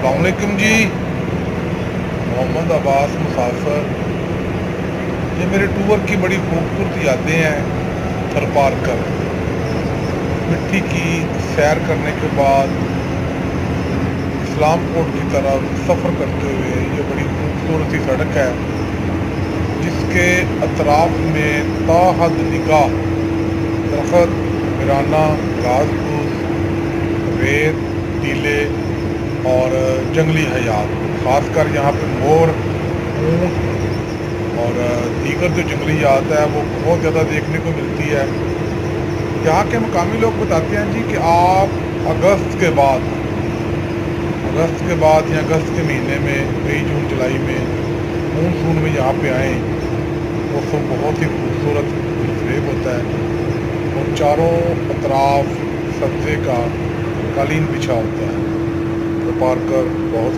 السلام علیکم جی، محمد عباس مسافر۔ یہ میرے ٹور کی بڑی خوبصورت یادیں ہیں۔ تھر پارکر مٹی کی سیر کرنے کے بعد اسلام کوٹ کی طرف سفر کرتے ہوئے یہ بڑی خوبصورت سی سڑک ہے جس کے اطراف میں تا حد نگاہ درخت، ویرانہ، گھاس پھوس، ریت، ٹیلے اور جنگلی حیات، خاص کر یہاں پہ مور، اونٹ اور دیگر جو جنگلیات ہے وہ بہت زیادہ دیکھنے کو ملتی ہے۔ یہاں کے مقامی لوگ بتاتے ہیں جی کہ آپ اگست کے بعد یا اگست کے مہینے میں، مئی جون جولائی میں مونسون میں یہاں پہ آئیں، موسم بہت ہی خوبصورت منفرد ہوتا ہے اور چاروں اطراف سبزے کا قالین بچھا ہوتا ہے۔ تو پارکر بہت